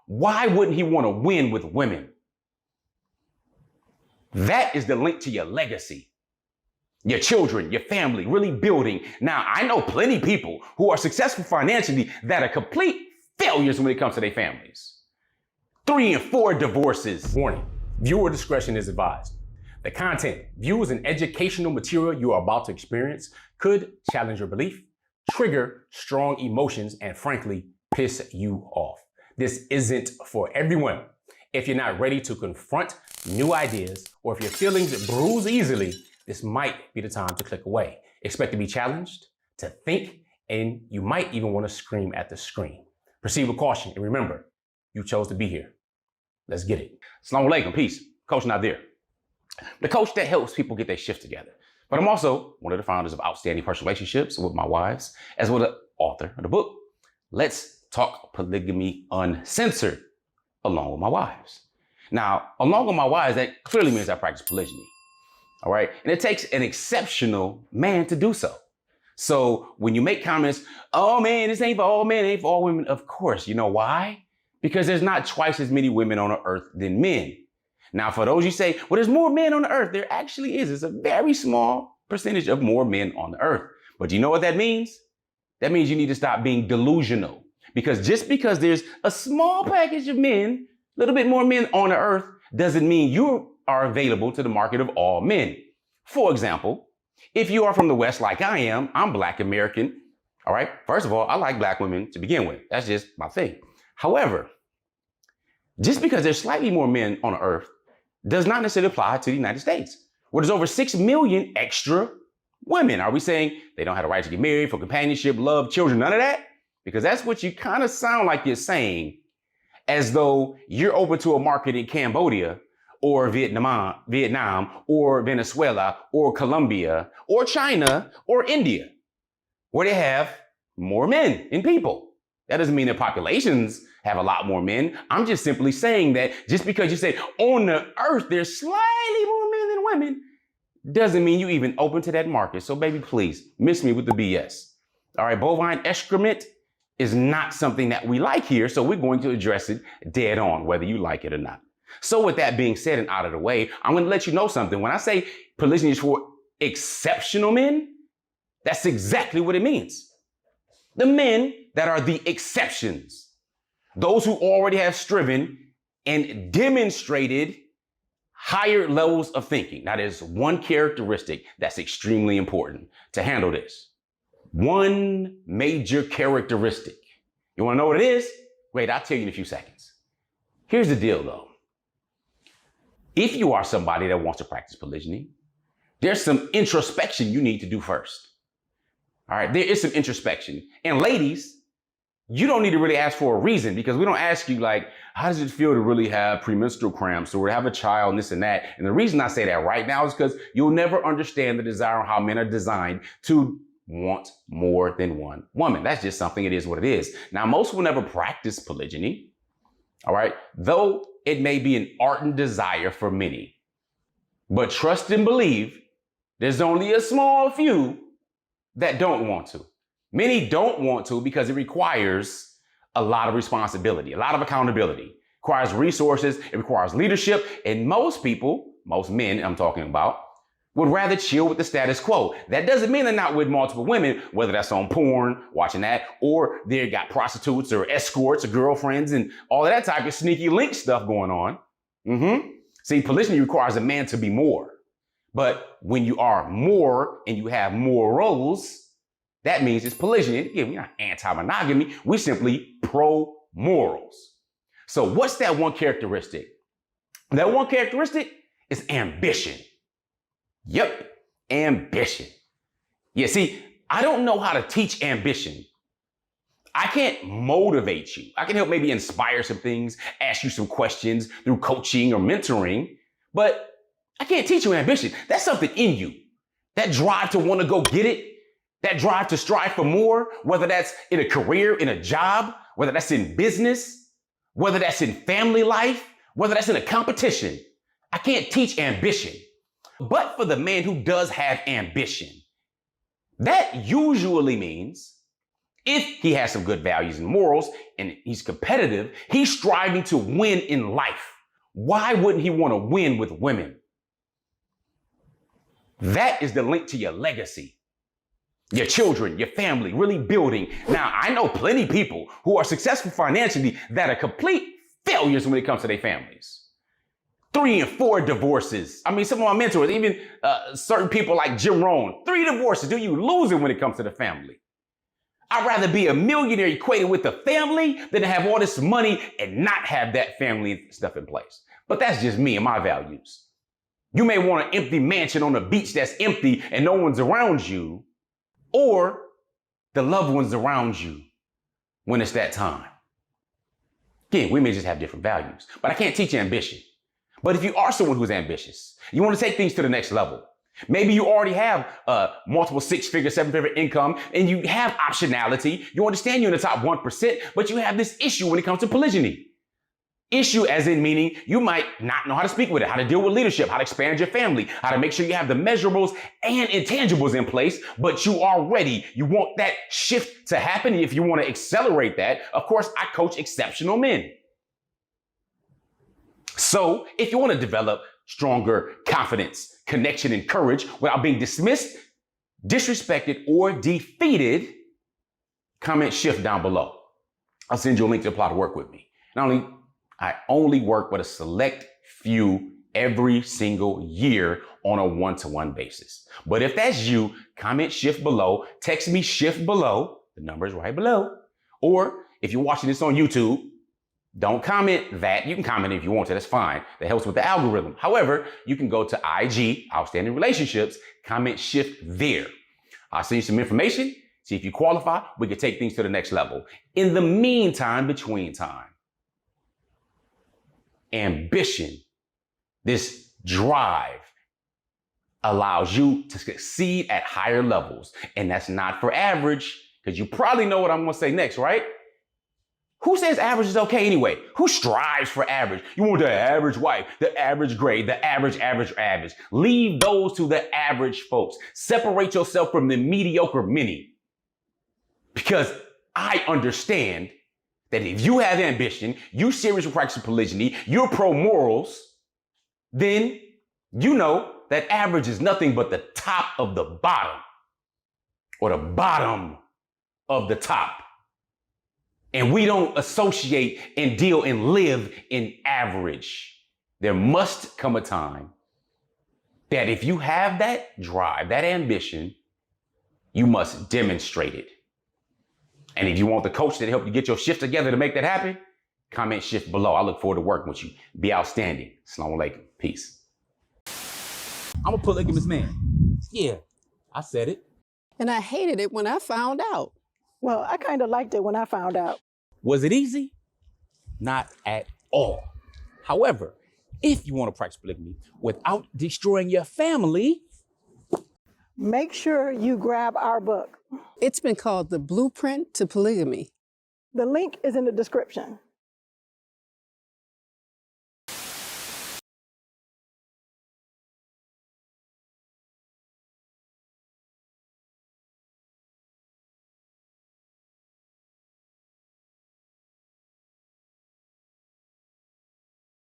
why wouldn't he want to win with women? That is the link to your legacy, your children, your family, really building. Now, I know plenty of people who are successful financially that are complete failures when it comes to their families. 3 and 4 divorces. Warning, viewer discretion is advised. The content, views, and educational material you are about to experience could challenge your belief, trigger strong emotions, and frankly, piss you off. This isn't for everyone. If you're not ready to confront new ideas, or if your feelings bruise easily, this might be the time to click away. Expect to be challenged, to think, and you might even want to scream at the screen. Proceed with caution, and remember, you chose to be here. Let's get it. Assalamu alaikum, peace. Coach Nazir, the coach that helps people get their shit together. But I'm also one of the founders of Outstanding Personal Relationships with my wives, as well as the author of the book, Let's Talk Polygamy Uncensored, along with my wives. Now, along with my wives, that clearly means I practice polygyny. All right. And it takes an exceptional man to do so. So when you make comments, oh man, this ain't for all men, it ain't for all women. Of course, you know why? Because there's not twice as many women on the earth than men. Now, for those you say, well, there's more men on the earth. There actually is. It's a very small percentage of more men on the earth. But do you know what that means? That means you need to stop being delusional. Because just because there's a small package of men, a little bit more men on the earth, doesn't mean you are available to the market of all men. For example, if you are from the West like I am, I'm Black American. All right. First of all, I like Black women to begin with. That's just my thing. However, just because there's slightly more men on the earth does not necessarily apply to the United States, where there's over 6 million extra women. Are we saying they don't have the right to get married, for companionship, love, children, none of that? Because that's what you kind of sound like you're saying, as though you're open to a market in Cambodia or Vietnam or Venezuela or Colombia or China or India, where they have more men and people. That doesn't mean their populations have a lot more men. I'm just simply saying that just because you say on the earth there's slightly more men than women, doesn't mean you even open to that market. So baby, please miss me with the BS. All right, bovine excrement is not something that we like here, so we're going to address it dead on, whether you like it or not. So with that being said and out of the way, I'm going to let you know something. When I say polygyny is for exceptional men, that's exactly what it means. The men that are the exceptions, those who already have striven and demonstrated higher levels of thinking. Now, there's one characteristic that's extremely important to handle this. One major characteristic. You want to know what it is? Wait, I'll tell you in a few seconds. Here's the deal, though. If you are somebody that wants to practice polygyny, there's some introspection you need to do first. All right, there is some introspection. And ladies, you don't need to really ask for a reason, because we don't ask you like, how does it feel to really have premenstrual cramps or have a child and this and that? And the reason I say that right now is because you'll never understand the desire on how men are designed to want more than one woman. That's just something, it is what it is. Now, most will never practice polygyny, all right, though it may be an ardent desire for many. But trust and believe, there's only a small few that don't want to. Many don't want to because it requires a lot of responsibility, a lot of accountability. It requires resources, it requires leadership, and most people, most men I'm talking about, would rather chill with the status quo. That doesn't mean they're not with multiple women, whether that's on porn, watching that, or they got prostitutes or escorts or girlfriends and all of that type of sneaky link stuff going on. See, polygyny requires a man to be more. But when you are more and you have more roles, that means it's polygyny. Again, we're not anti-monogamy, we're simply pro-morals. So what's that one characteristic? That one characteristic is ambition. Yep, ambition. Yeah, see, I don't know how to teach ambition. I can't motivate you. I can help maybe inspire some things, ask you some questions through coaching or mentoring, but I can't teach you ambition. That's something in you. That drive to want to go get it, that drive to strive for more, whether that's in a career, in a job, whether that's in business, whether that's in family life, whether that's in a competition. I can't teach ambition. But for the man who does have ambition, that usually means if he has some good values and morals, and he's competitive, he's striving to win in life. Why wouldn't he want to win with women? That is the link to your legacy, your children, your family, really building. Now, I know plenty of people who are successful financially that are complete failures when it comes to their families. 3 and 4 divorces. I mean, some of my mentors, even certain people like Jim Rohn, 3 divorces. Do you lose it when it comes to the family? I'd rather be a millionaire equated with the family than to have all this money and not have that family stuff in place. But that's just me and my values. You may want an empty mansion on a beach that's empty and no one's around you, or the loved ones around you when it's that time. Again, we may just have different values, but I can't teach ambition. But if you are someone who's ambitious, you want to take things to the next level. Maybe you already have multiple 6-figure, 7-figure income, and you have optionality. You understand you're in the top 1%, but you have this issue when it comes to polygyny. Issue as in meaning you might not know how to speak with it, how to deal with leadership, how to expand your family, how to make sure you have the measurables and intangibles in place, but you are ready. You want that shift to happen. If you want to accelerate that, of course, I coach exceptional men. So if you want to develop stronger confidence, connection, and courage without being dismissed, disrespected, or defeated, comment shift down below. I'll send you a link to apply to work with me. I only work with a select few every single year on a one-to-one basis. But if that's you, comment shift below, text me shift below, the number is right below. Or if you're watching this on YouTube, don't comment that. You can comment if you want to, that's fine. That helps with the algorithm. However, you can go to IG, Outstanding Relationships, comment shift there. I'll send you some information, see if you qualify, we can take things to the next level. In the meantime, between time, ambition, this drive allows you to succeed at higher levels. And that's not for average, because you probably know what I'm going to say next, right? Who says average is okay anyway? Who strives for average? You want the average wife, the average grade, the average. Leave those to the average folks. Separate yourself from the mediocre many. Because I understand that if you have ambition, you serious with practicing polygyny, you're pro-morals, then you know that average is nothing but the top of the bottom, or the bottom of the top. And we don't associate and deal and live in average. There must come a time that if you have that drive, that ambition, you must demonstrate it. And if you want the coach that help you get your shift together to make that happen, comment shift below. I look forward to working with you. Be outstanding. Assalamu alaikum. Peace. I'm a polygamous man. Yeah, I said it. And I hated it when I found out. Well, I kind of liked it when I found out. Was it easy? Not at all. However, if you want to practice polygamy without destroying your family, make sure you grab our book. It's been called The Blueprint to Polygamy. The link is in the description.